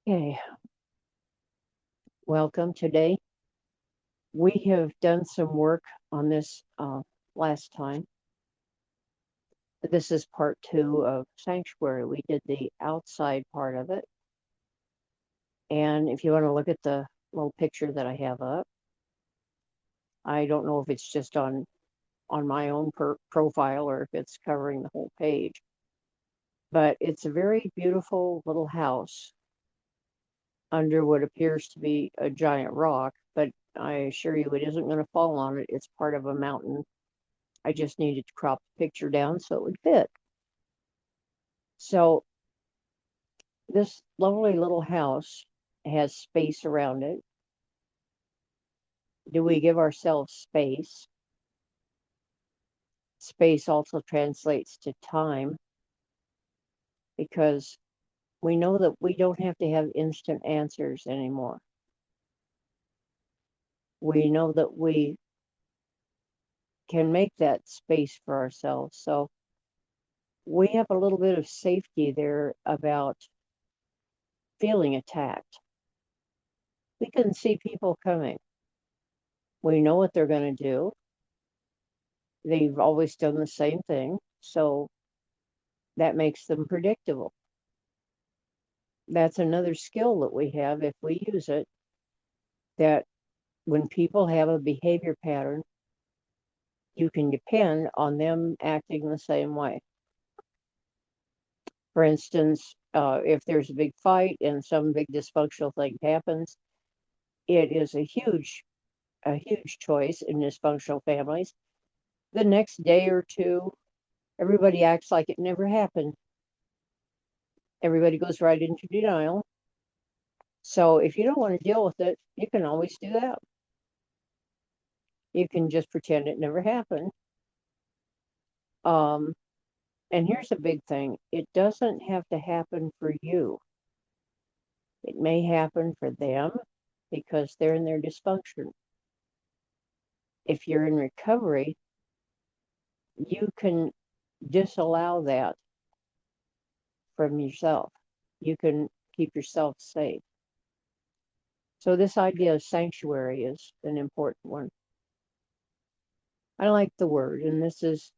Okay, welcome. Today we have done some work on this last time. This is part two of Sanctuary. We did the outside part of it. And if you want to look at the little picture that I have up, I don't know if it's just on my own profile or if it's covering the whole page. But it's a very beautiful little house under what appears to be a giant rock, but I assure you it isn't going to fall on it. It's part of a mountain. I just needed to crop the picture down so it would fit. So this lovely little house has space around it. Do we give ourselves space? Space also translates to time because we know that we don't have to have instant answers anymore. We know that we can make that space for ourselves. So we have a little bit of safety there about feeling attacked. We can see people coming. We know what they're going to do. They've always done the same thing, so that makes them predictable. That's another skill that we have if we use it, that when people have a behavior pattern, you can depend on them acting the same way. For instance, if there's a big fight and some big dysfunctional thing happens, it is a huge choice in dysfunctional families. The next day or two, everybody acts like it never happened. Everybody goes right into denial. So if you don't want to deal with it, you can always do that. You can just pretend it never happened. And here's a big thing. It doesn't have to happen for you. It may happen for them because they're in their dysfunction. If you're in recovery, you can disallow that from yourself. You can keep yourself safe. So this idea of sanctuary is an important one. I like the word, and this is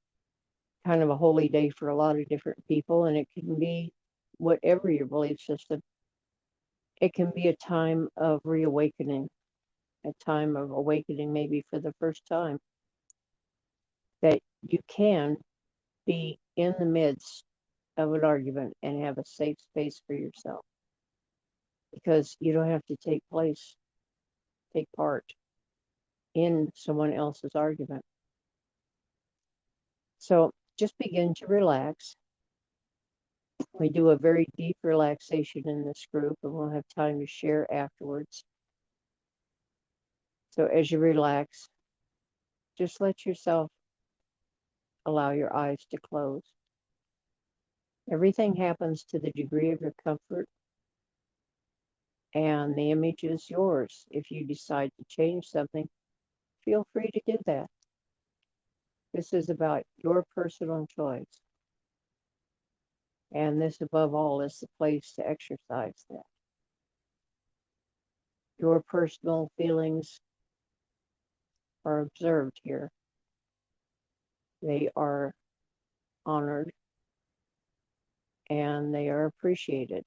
kind of a holy day for a lot of different people, and it can be whatever your belief system. It can be a time of reawakening, a time of awakening maybe for the first time, that you can be in the midst of an argument and have a safe space for yourself because you don't have to take part in someone else's argument. So just begin to relax. We do a very deep relaxation in this group, and we'll have time to share afterwards. So as you relax, just let yourself allow your eyes to close. Everything happens to the degree of your comfort, and the image is yours. If you decide to change something, feel free to do that. This is about your personal choice. And this, above all, is the place to exercise that. Your personal feelings are observed here. They are honored and they are appreciated.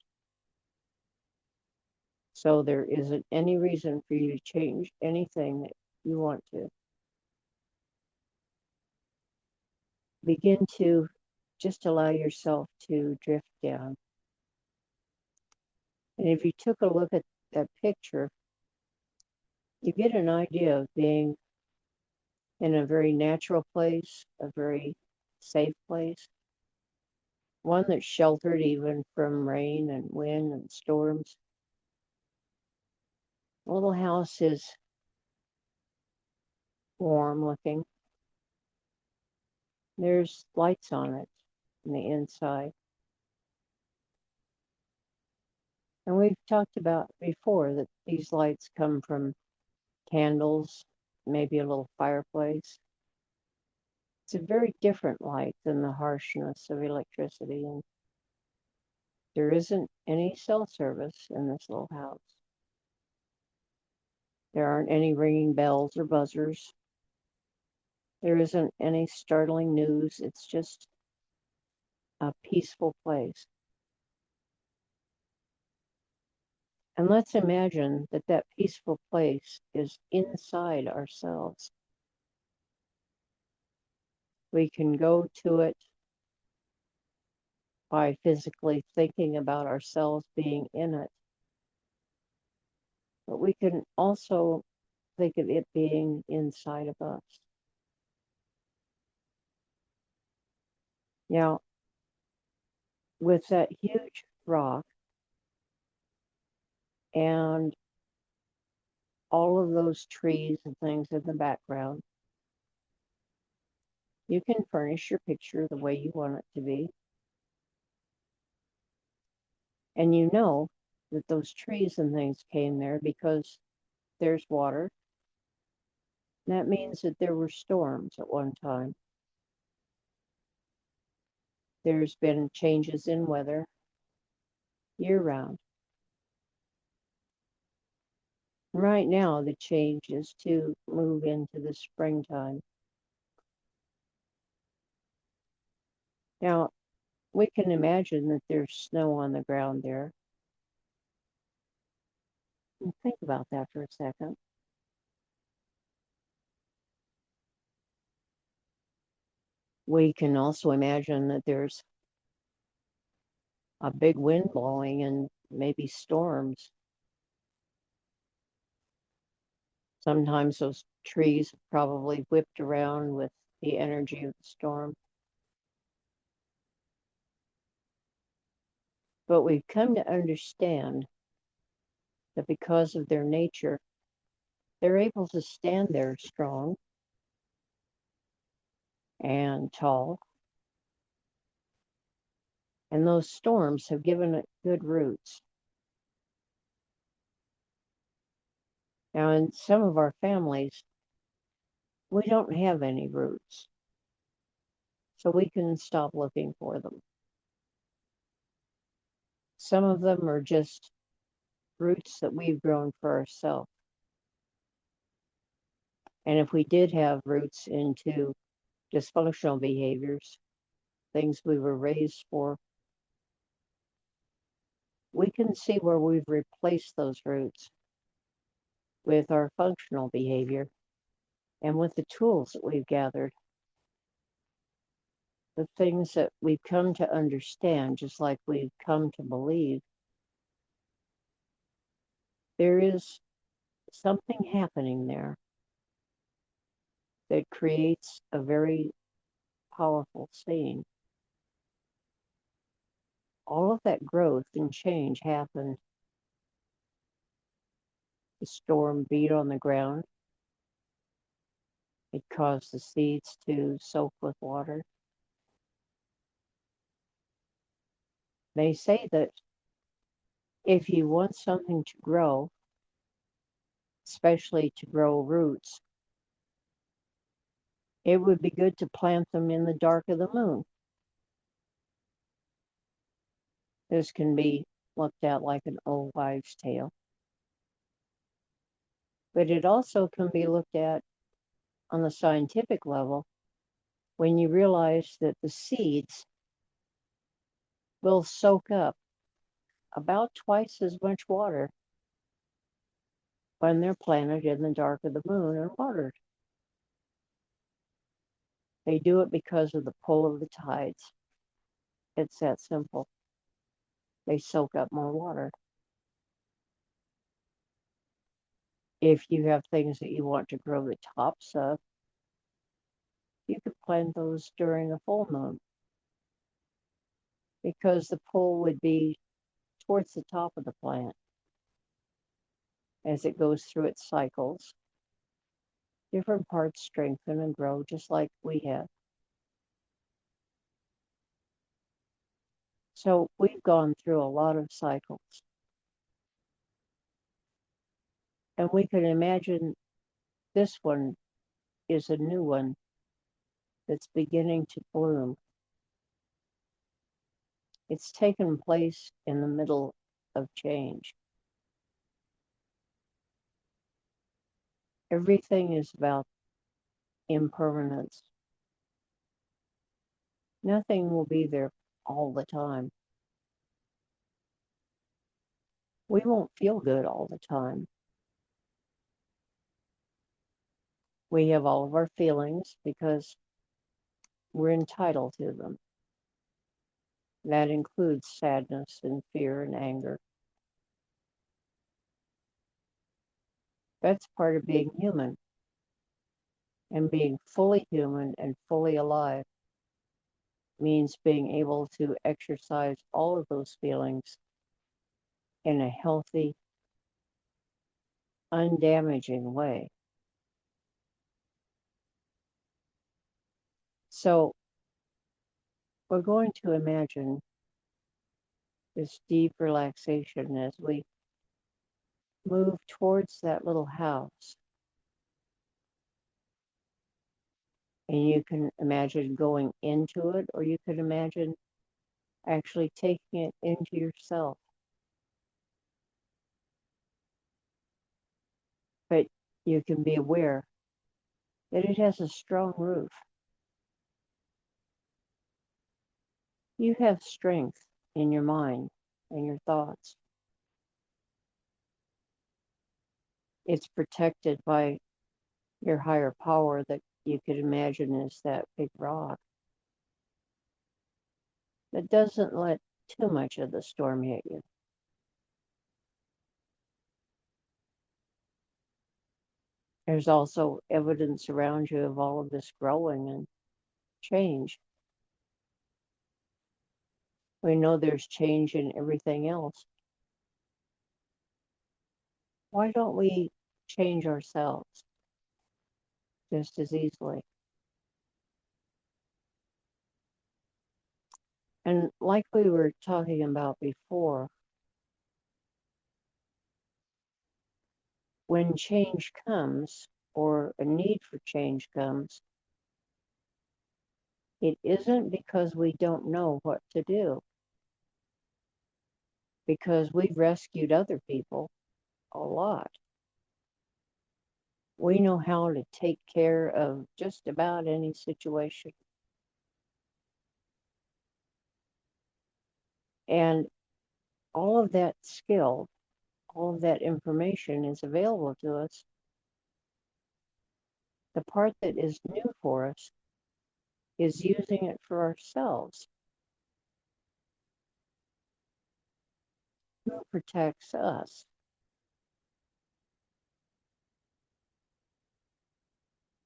So there isn't any reason for you to change anything that you want to. Begin to just allow yourself to drift down. And if you took a look at that picture, you get an idea of being in a very natural place, a very safe place, one that's sheltered even from rain and wind and storms. The little house is warm looking. There's lights on it on the inside. And we've talked about before that these lights come from candles, maybe a little fireplace. It's a very different light than the harshness of electricity. And There isn't any cell service in this little house. There aren't any ringing bells or buzzers. There isn't any startling news. It's just a peaceful place. And let's imagine that that peaceful place is inside ourselves. We can go to it by physically thinking about ourselves being in it. But we can also think of it being inside of us. Now, with that huge rock and all of those trees and things in the background, you can furnish your picture the way you want it to be. And you know that those trees and things came there because there's water. That means that there were storms at one time. There's been changes in weather year-round. Right now, the change is to move into the springtime. Now, we can imagine that there's snow on the ground there. And think about that for a second. We can also imagine that there's a big wind blowing and maybe storms. Sometimes those trees probably whipped around with the energy of the storm. But we've come to understand that because of their nature, they're able to stand there strong and tall. And those storms have given it good roots. Now, in some of our families, we don't have any roots, so we can stop looking for them. Some of them are just roots that we've grown for ourselves. And if we did have roots into dysfunctional behaviors, things we were raised for, we can see where we've replaced those roots with our functional behavior and with the tools that we've gathered, the things that we've come to understand, just like we've come to believe. There is something happening there that creates a very powerful scene. All of that growth and change happened. The storm beat on the ground. It caused the seeds to soak with water. They say that if you want something to grow, especially to grow roots, it would be good to plant them in the dark of the moon. This can be looked at like an old wives' tale. But it also can be looked at on the scientific level when you realize that the seeds will soak up about twice as much water when they're planted in the dark of the moon and watered. They do it because of the pull of the tides. It's that simple. They soak up more water. If you have things that you want to grow the tops of, you could plant those during a full moon because the pull would be towards the top of the plant as it goes through its cycles. Different parts strengthen and grow just like we have. So we've gone through a lot of cycles. And we can imagine this one is a new one that's beginning to bloom. It's taken place in the middle of change. Everything is about impermanence. Nothing will be there all the time. We won't feel good all the time. We have all of our feelings because we're entitled to them. That includes sadness and fear and anger. That's part of being human. And being fully human and fully alive means being able to exercise all of those feelings in a healthy, undamaging way. So we're going to imagine this deep relaxation as we move towards that little house. And you can imagine going into it, or you can imagine actually taking it into yourself. But you can be aware that it has a strong roof. You have strength in your mind and your thoughts. It's protected by your higher power that you could imagine is that big rock that doesn't let too much of the storm hit you. There's also evidence around you of all of this growing and change. We know there's change in everything else. Why don't we change ourselves just as easily? And like we were talking about before, when change comes, or a need for change comes, it isn't because we don't know what to do, because we've rescued other people a lot. We know how to take care of just about any situation. And all of that skill, all of that information is available to us. The part that is new for us is using it for ourselves. Who protects us?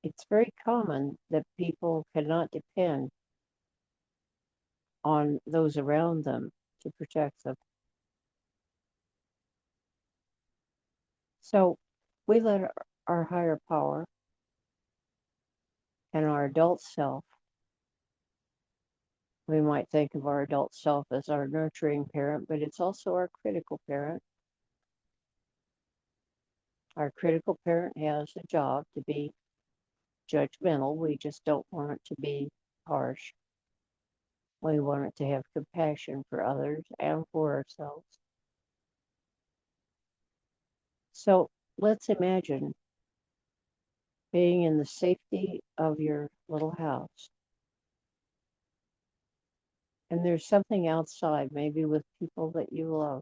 It's very common that people cannot depend on those around them to protect them. So we let our higher power and our adult self, we might think of our adult self as our nurturing parent, but it's also our critical parent. Our critical parent has a job to be judgmental. We just don't want it to be harsh. We want it to have compassion for others and for ourselves. So let's imagine being in the safety of your little house. And there's something outside, maybe with people that you love.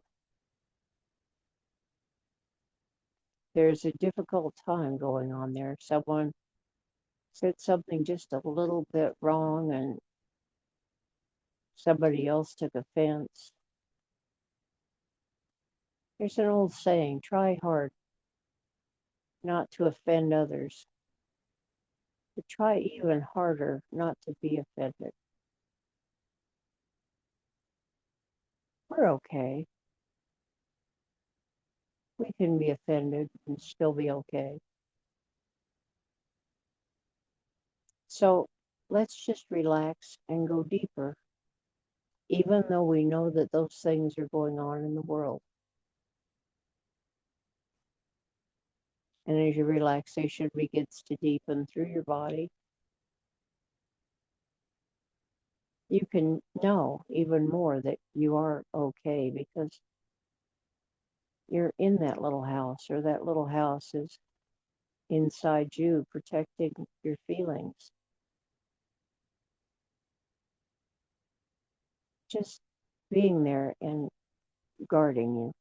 There's a difficult time going on there. Someone said something just a little bit wrong and somebody else took offense. There's an old saying, try hard not to offend others, but try even harder not to be offended. We're okay. We can be offended and still be okay. So let's just relax and go deeper, even though we know that those things are going on in the world. And as your relaxation begins to deepen through your body, you can know even more that you are okay because you're in that little house, or that little house is inside you protecting your feelings, just being there and guarding you.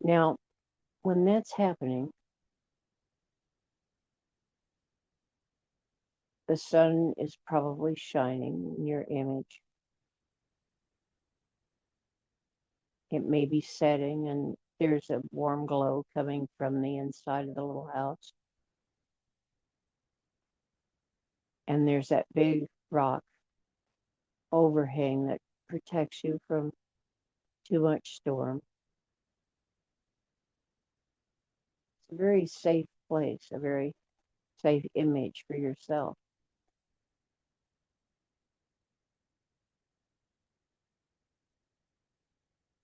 Now, when that's happening, the sun is probably shining in your image. It may be setting, and there's a warm glow coming from the inside of the little house. And there's that big rock overhang that protects you from too much storm. It's a very safe place, a very safe image for yourself.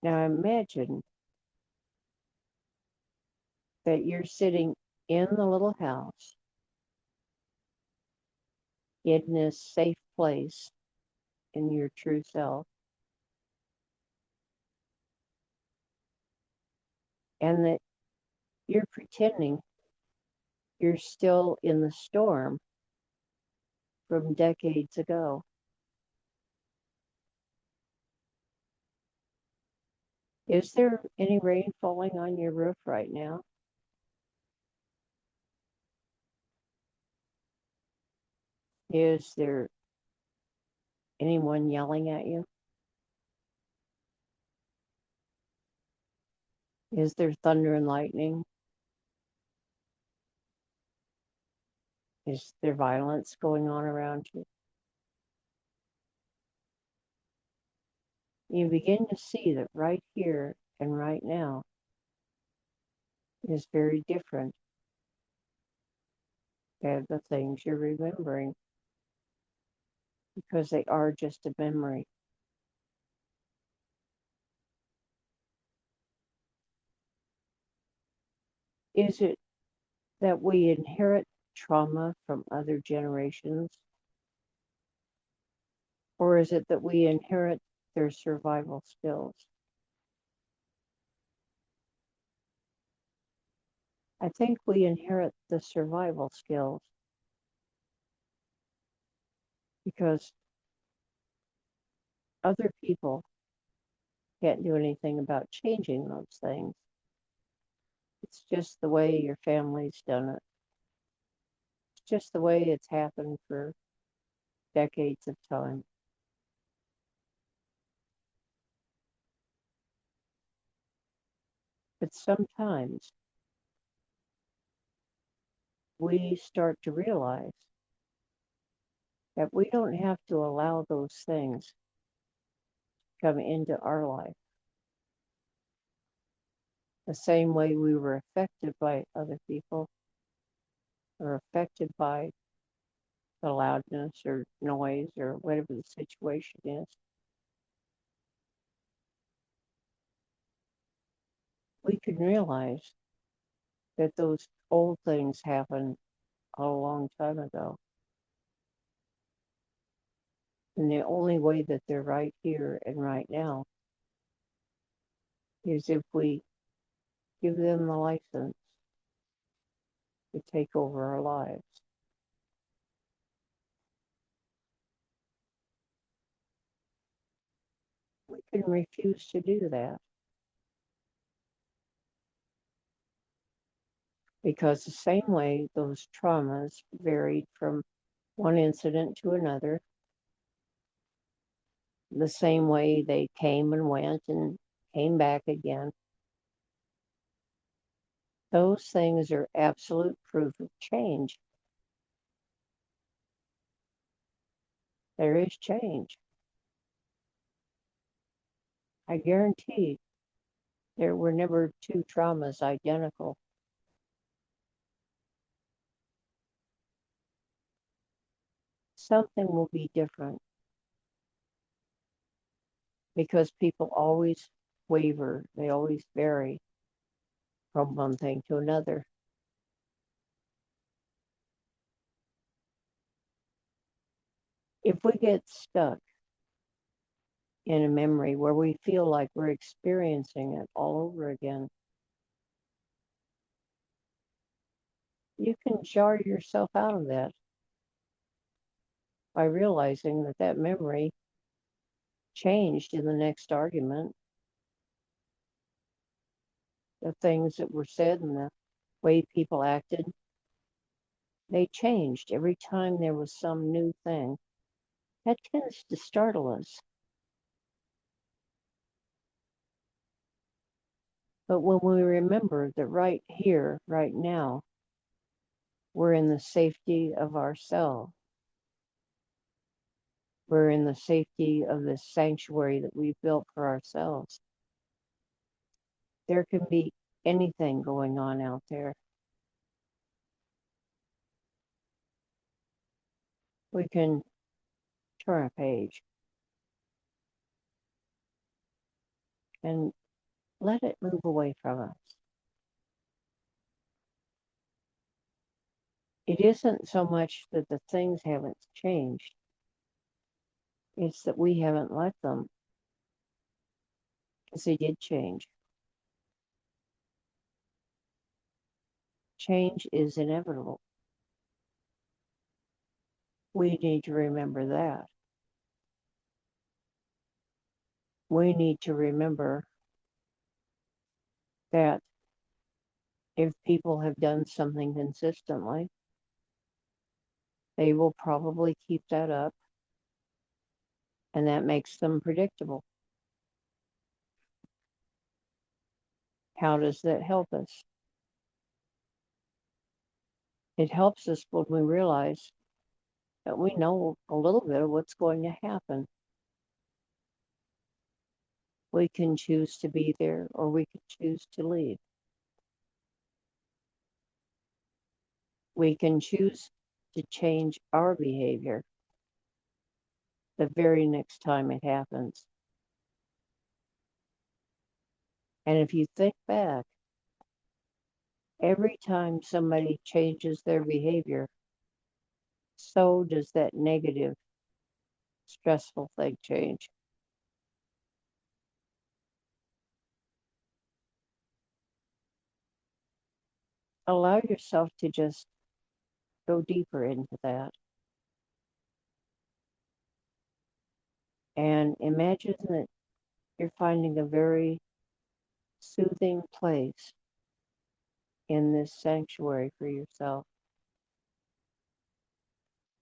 Now imagine that you're sitting in the little house in this safe place in your true self, and that you're pretending you're still in the storm from decades ago. Is there any rain falling on your roof right now? Is there anyone yelling at you? Is there thunder and lightning? Is there violence going on around you? You begin to see that right here and right now is very different than the things you're remembering, because they are just a memory. Is it that we inherit trauma from other generations? Or is it that we inherit their survival skills? I think we inherit the survival skills because other people can't do anything about changing those things. It's just the way your family's done it. It's just the way it's happened for decades of time. But sometimes we start to realize that we don't have to allow those things to come into our life the same way we were affected by other people or affected by the loudness or noise or whatever the situation is. We can realize that those old things happened a long time ago. And the only way that they're right here and right now is if we give them the license to take over our lives. We can refuse to do that because the same way those traumas varied from one incident to another, the same way they came and went and came back again, those things are absolute proof of change. There is change. I guarantee there were never two traumas identical. Something will be different because people always waver, they always vary from one thing to another. If we get stuck in a memory where we feel like we're experiencing it all over again, you can jar yourself out of that by realizing that that memory changed in the next argument. The things that were said and the way people acted, they changed every time there was some new thing. That tends to startle us. But when we remember that right here, right now, we're in the safety of ourselves, we're in the safety of this sanctuary that we've built for ourselves. There can be anything going on out there. We can turn a page and let it move away from us. It isn't so much that the things haven't changed, it's that we haven't let them, because they did change. Change is inevitable. We need to remember that. We need to remember that if people have done something consistently, they will probably keep that up, and that makes them predictable. How does that help us? It helps us when we realize that we know a little bit of what's going to happen. We can choose to be there or we can choose to leave. We can choose to change our behavior the very next time it happens. And if you think back, every time somebody changes their behavior, so does that negative, stressful thing change. Allow yourself to just go deeper into that. And imagine that you're finding a very soothing place in this sanctuary for yourself.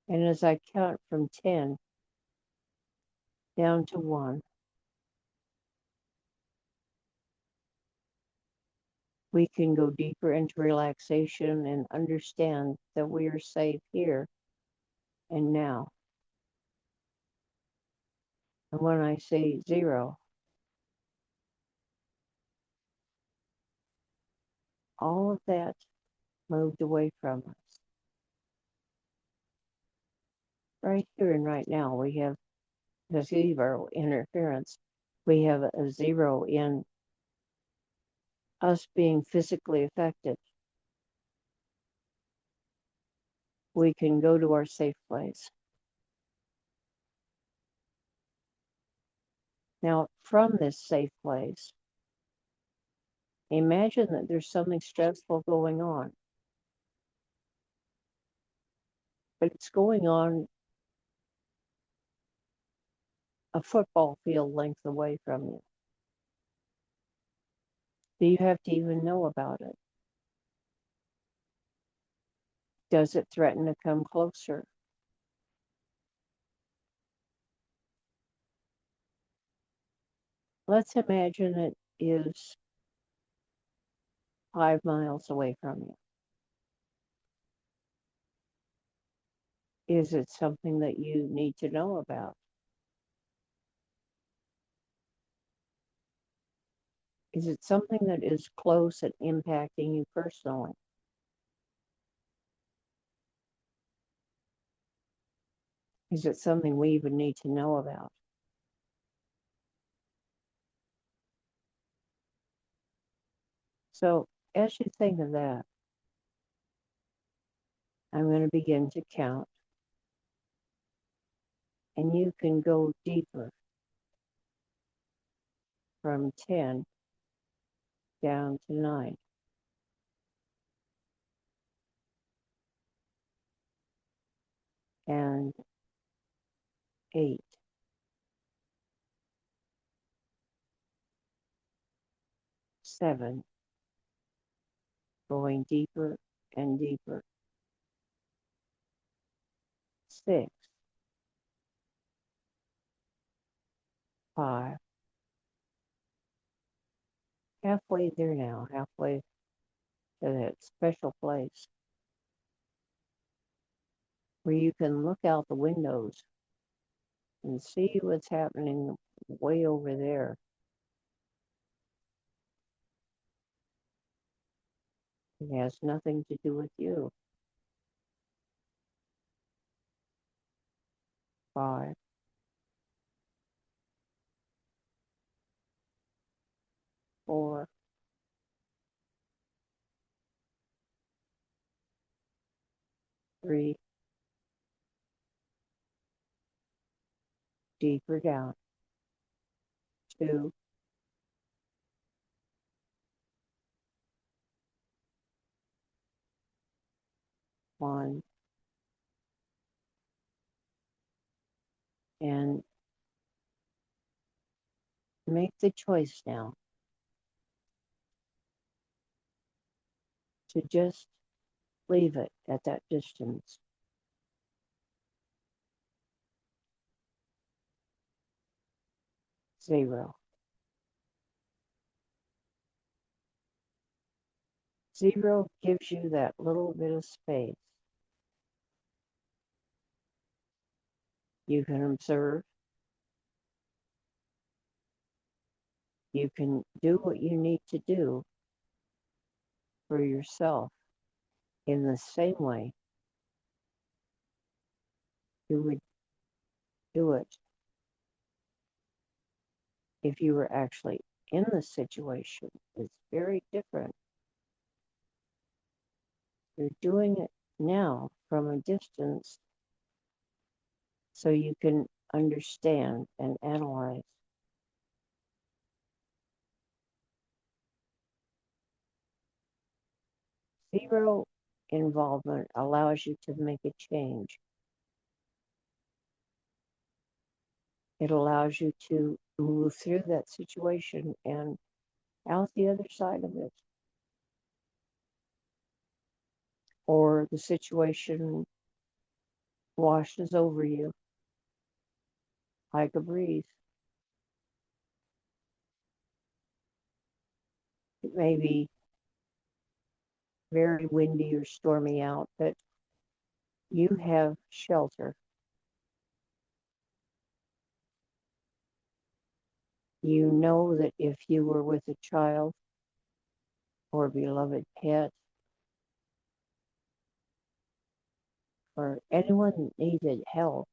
And as I count from 10 down to 1, we can go deeper into relaxation and understand that we are safe here and now. And when I say 0, all of that moved away from us. Right here and right now, we have the 0 interference. We have a 0 in us being physically affected. We can go to our safe place. Now, from this safe place, imagine that there's something stressful going on, but it's going on a football field length away from you. Do you have to even know about it? Does it threaten to come closer? Let's imagine it is 5 miles away from you. Is it something that you need to know about? Is it something that is close and impacting you personally? Is it something we even need to know about? So as you think of that, I'm going to begin to count. And you can go deeper from 10 down to 9. And 8. 7. Going deeper and deeper. 6. 5. Halfway there now, halfway to that special place where you can look out the windows and see what's happening way over there. It has nothing to do with you. 5. 4. 3. Deeper down. 2. 1. And make the choice now to just leave it at that distance. 0. 0 gives you that little bit of space. You can observe. You can do what you need to do for yourself in the same way you would do it if you were actually in the situation. It's very different. You're doing it now from a distance so you can understand and analyze. 0 involvement allows you to make a change. It allows you to move through that situation and out the other side of it. Or the situation washes over you like a breeze. It may be very windy or stormy out, but you have shelter. You know that if you were with a child or a beloved pet or anyone that needed help,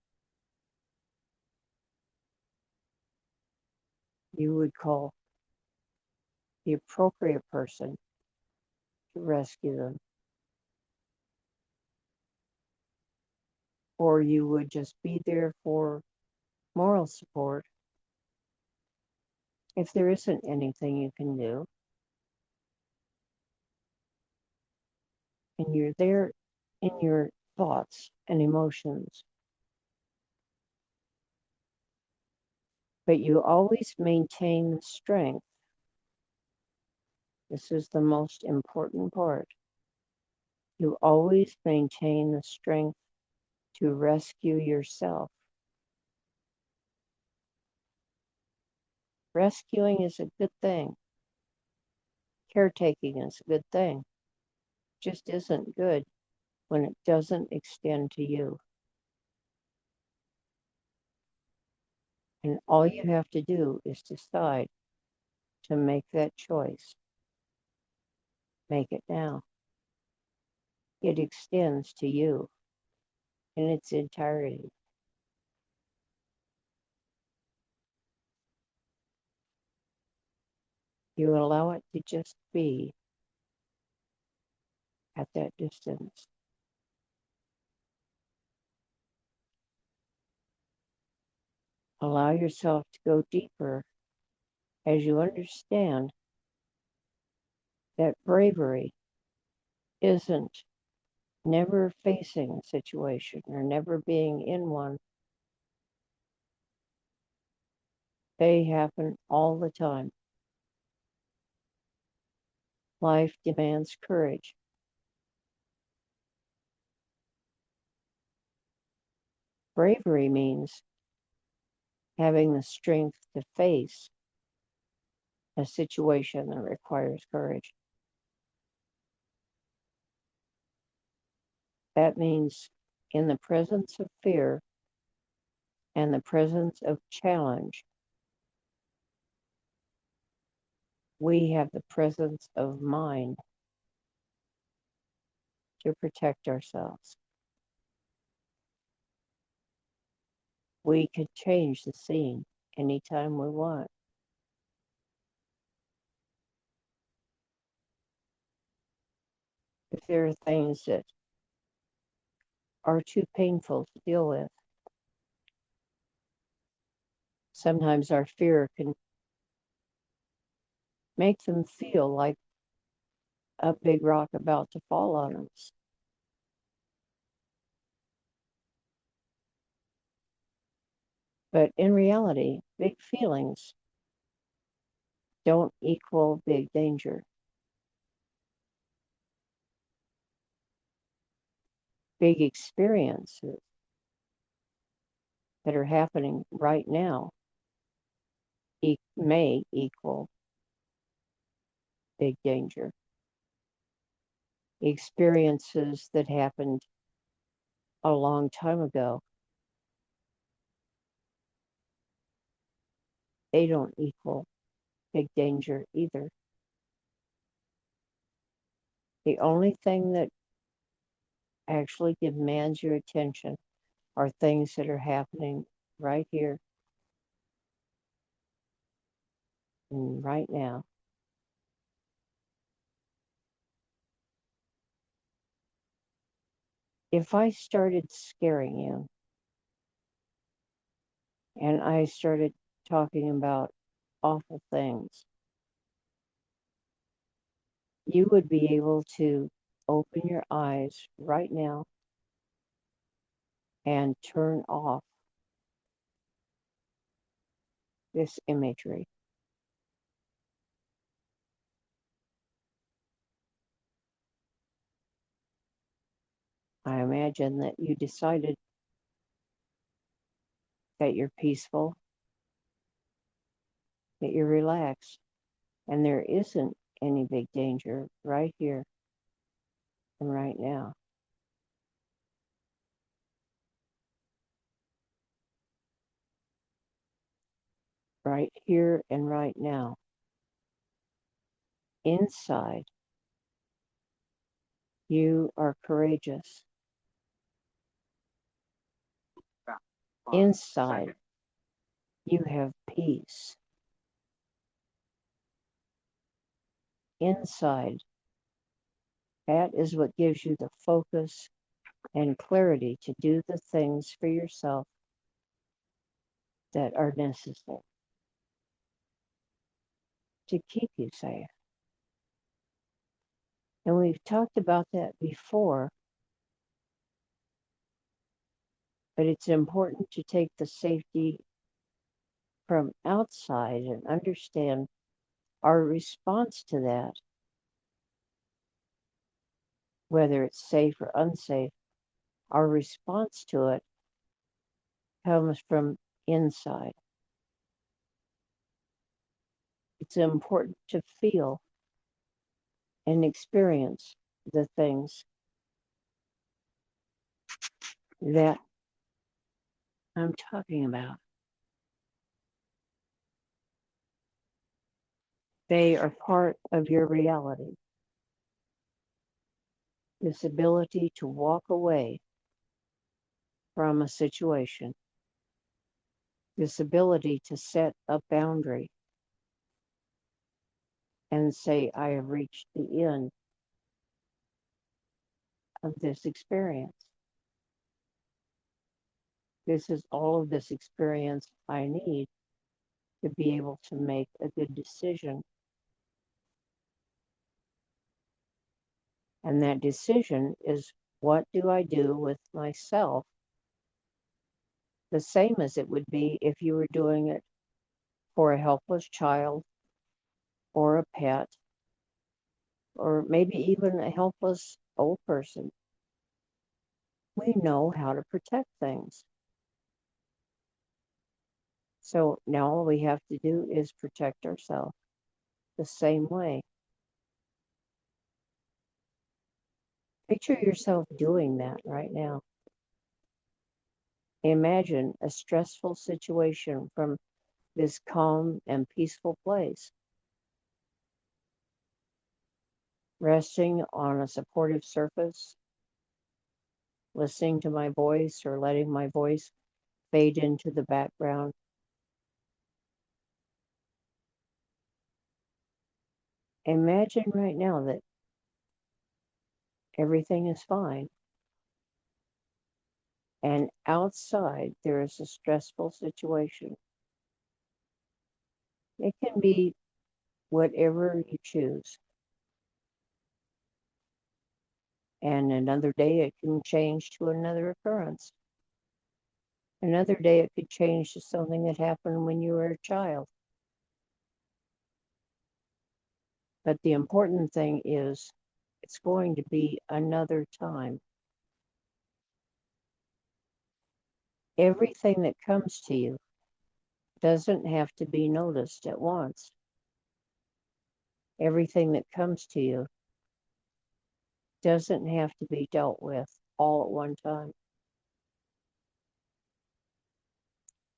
you would call the appropriate person to rescue them. Or you would just be there for moral support if there isn't anything you can do. And you're there in your thoughts and emotions. But you always maintain the strength. This is the most important part. You always maintain the strength to rescue yourself. Rescuing is a good thing. Caretaking is a good thing. Just isn't good when it doesn't extend to you. And all you have to do is decide to make that choice. Make it now. It extends to you in its entirety. You allow it to just be at that distance. Allow yourself to go deeper as you understand that bravery isn't never facing a situation or never being in one. They happen all the time. Life demands courage. Bravery means having the strength to face a situation that requires courage. That means in the presence of fear and the presence of challenge, we have the presence of mind to protect ourselves. We could change the scene anytime we want. If there are things that are too painful to deal with, sometimes our fear can make them feel like a big rock about to fall on us. But in reality, big feelings don't equal big danger. Big experiences that are happening right now may equal big danger. Experiences that happened a long time ago, they don't equal big danger either. The only thing that actually demands your attention are things that are happening right here and right now. If I started scaring you and I started talking about awful things, you would be able to open your eyes right now and turn off this imagery. I imagine that you decided that you're peaceful, that you're relaxed, and there isn't any big danger right here and right now. Right here and right now. Inside, you are courageous. Inside, you have peace. Inside, that is what gives you the focus and clarity to do the things for yourself that are necessary to keep you safe. And we've talked about that before, but it's important to take the safety from outside and understand our response to that, whether it's safe or unsafe, our response to it comes from inside. It's important to feel and experience the things that I'm talking about. They are part of your reality. This ability to walk away from a situation, this ability to set a boundary and say, I have reached the end of this experience. This is all of this experience I need to be able to make a good decision. And that decision is, what do I do with myself? The same as it would be if you were doing it for a helpless child or a pet, or maybe even a helpless old person. We know how to protect things. So now all we have to do is protect ourselves the same way. Picture yourself doing that right now. Imagine a stressful situation from this calm and peaceful place, resting on a supportive surface, listening to my voice or letting my voice fade into the background. Imagine right now that everything is fine, and outside there is a stressful situation. It can be whatever you choose. And another day it can change to another occurrence. Another day it could change to something that happened when you were a child. But the important thing is, it's going to be another time. Everything that comes to you doesn't have to be noticed at once. Everything that comes to you doesn't have to be dealt with all at one time.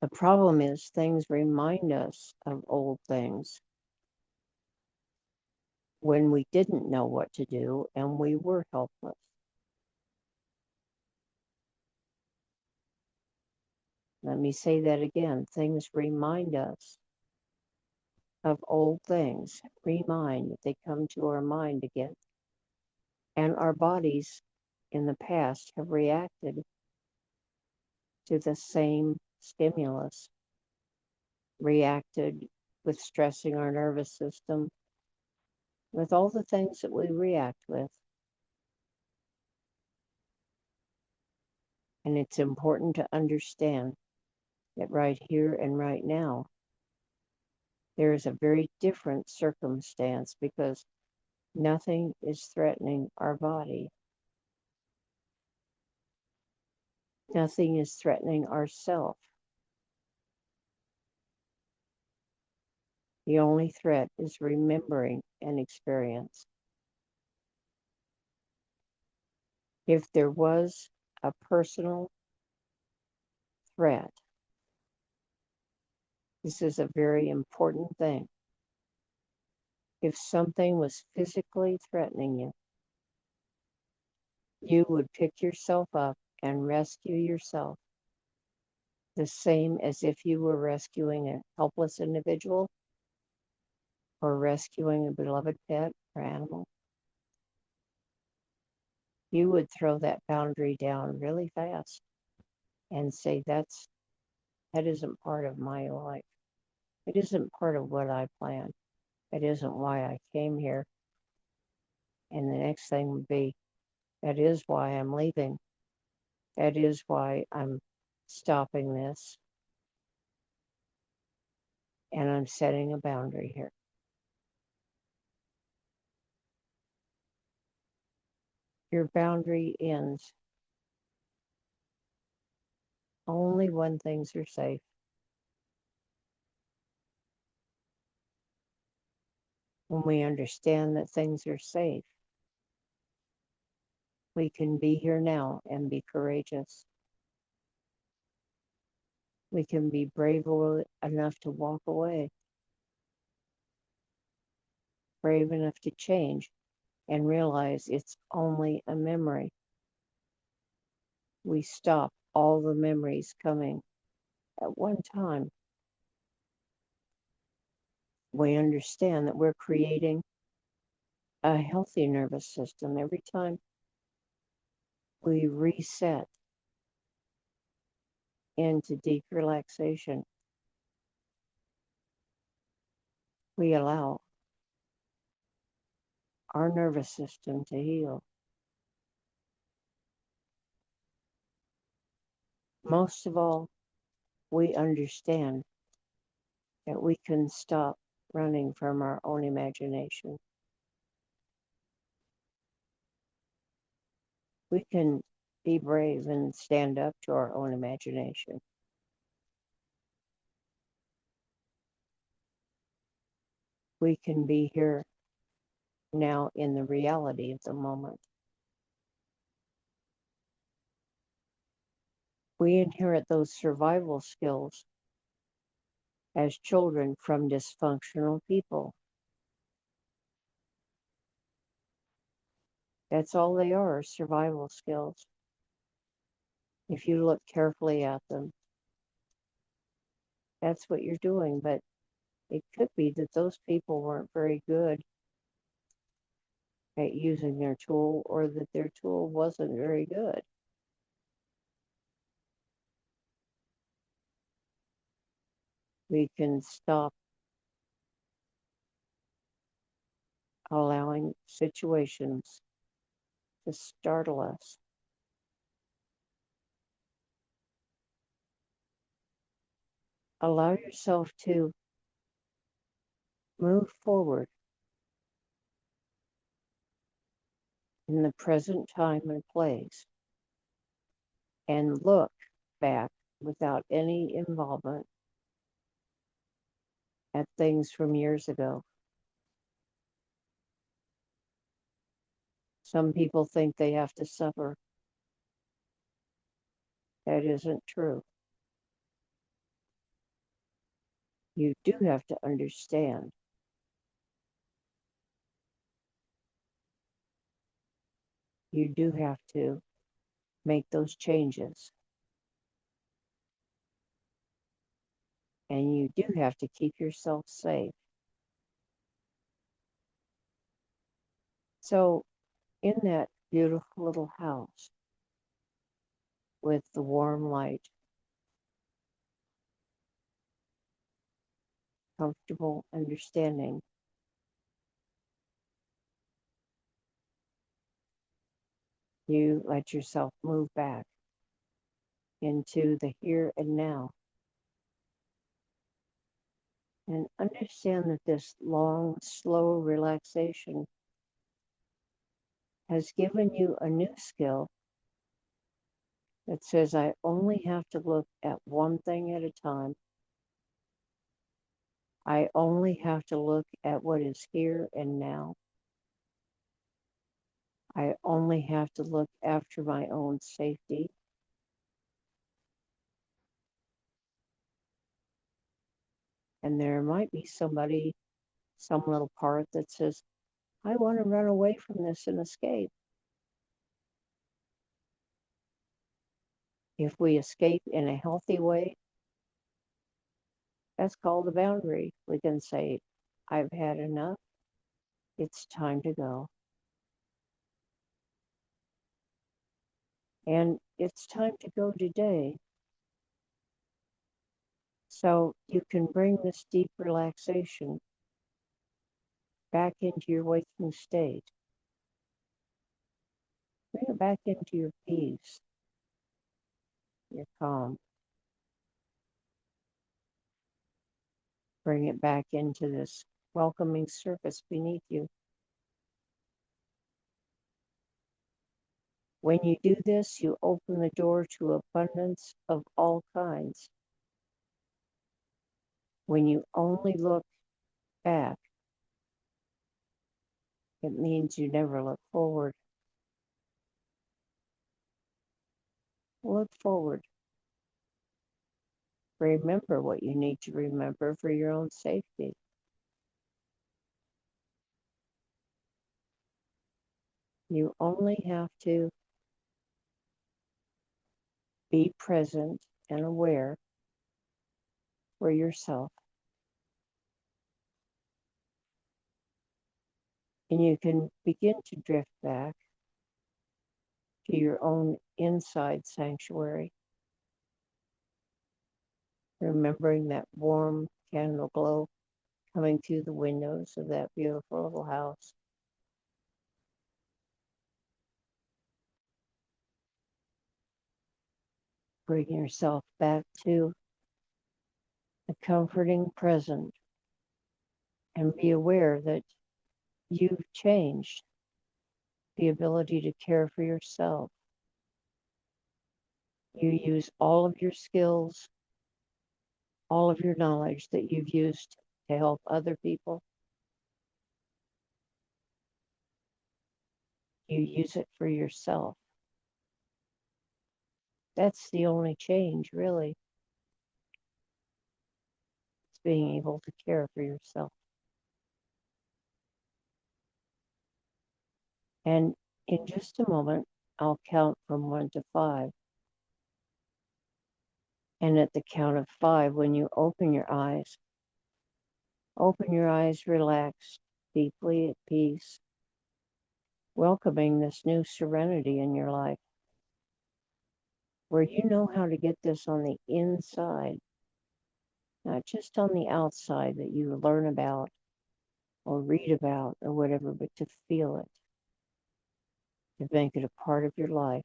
The problem is things remind us of old things when we didn't know what to do and we were helpless. Let me say that again. Things remind us of old things. Remind, they come to our mind again. And our bodies in the past have reacted to the same stimulus, reacted with stressing our nervous system, with all the things that we react with. And it's important to understand that right here and right now, there is a very different circumstance because nothing is threatening our body. Nothing is threatening ourself. The only threat is remembering an experience. If there was a personal threat, this is a very important thing. If something was physically threatening you, you would pick yourself up and rescue yourself, the same as if you were rescuing a helpless individual or rescuing a beloved pet or animal. You would throw that boundary down really fast and say, that isn't part of my life. It isn't part of what I planned. It isn't why I came here. And the next thing would be, that is why I'm leaving. That is why I'm stopping this. And I'm setting a boundary here. Your boundary ends only when things are safe. When we understand that things are safe, we can be here now and be courageous. We can be brave enough to walk away, brave enough to change, and realize it's only a memory. We stop all the memories coming at one time. We understand that we're creating a healthy nervous system every time we reset. into deep relaxation, we allow our nervous system to heal. Most of all, we understand that we can stop running from our own imagination. We can be brave and stand up to our own imagination. We can be here now in the reality of the moment. We inherit those survival skills as children from dysfunctional people. That's all they are, survival skills. If you look carefully at them, that's what you're doing. But it could be that those people weren't very good at using their tool, or that their tool wasn't very good. We can stop allowing situations to startle us. Allow yourself to move forward in the present time and place and look back without any involvement at things from years ago. Some people think they have to suffer. That isn't true. You do have to understand. You do have to make those changes. And you do have to keep yourself safe. So, in that beautiful little house with the warm light, comfortable understanding, you let yourself move back into the here and now. And understand that this long, slow relaxation has given you a new skill that says, I only have to look at one thing at a time. I only have to look at what is here and now. I only have to look after my own safety. And there might be somebody, some little part that says, I want to run away from this and escape. If we escape in a healthy way, that's called a boundary. We can say, I've had enough. It's time to go. And it's time to go today. So you can bring this deep relaxation back into your waking state. Bring it back into your peace, your calm. Bring it back into this welcoming surface beneath you. When you do this, you open the door to abundance of all kinds. When you only look back, it means you never look forward. Look forward. Remember what you need to remember for your own safety. You only have to be present and aware for yourself. And you can begin to drift back to your own inside sanctuary. remembering that warm candle glow coming through the windows of that beautiful little house. Bring yourself back to the comforting present and be aware that you've changed the ability to care for yourself. You use all of your skills, all of your knowledge that you've used to help other people. You use it for yourself. That's the only change, really. It's being able to care for yourself. And in just a moment, I'll count from 1 to 5. And at the count of 5, when you open your eyes, relaxed, deeply at peace, welcoming this new serenity in your life, where you know how to get this on the inside, not just on the outside that you learn about or read about or whatever, but to feel it, to make it a part of your life,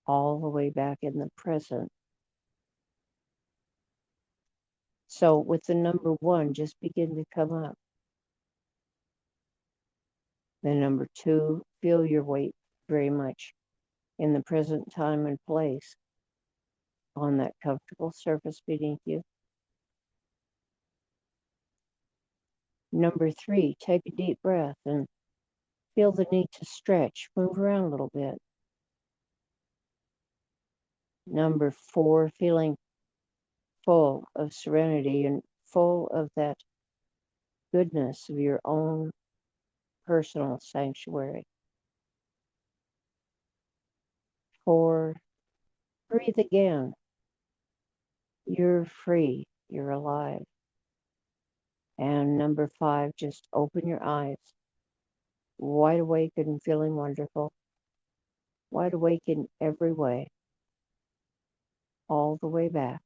all the way back in the present. So with the number 1, just begin to come up. The number 2, feel your weight very much in the present time and place on that comfortable surface beneath you. Number 3, take a deep breath and feel the need to stretch, move around a little bit. Number 4, feeling full of serenity and full of that goodness of your own personal sanctuary. 4, breathe again. You're free. You're alive. And number 5, just open your eyes, wide awake and feeling wonderful, wide awake in every way, all the way back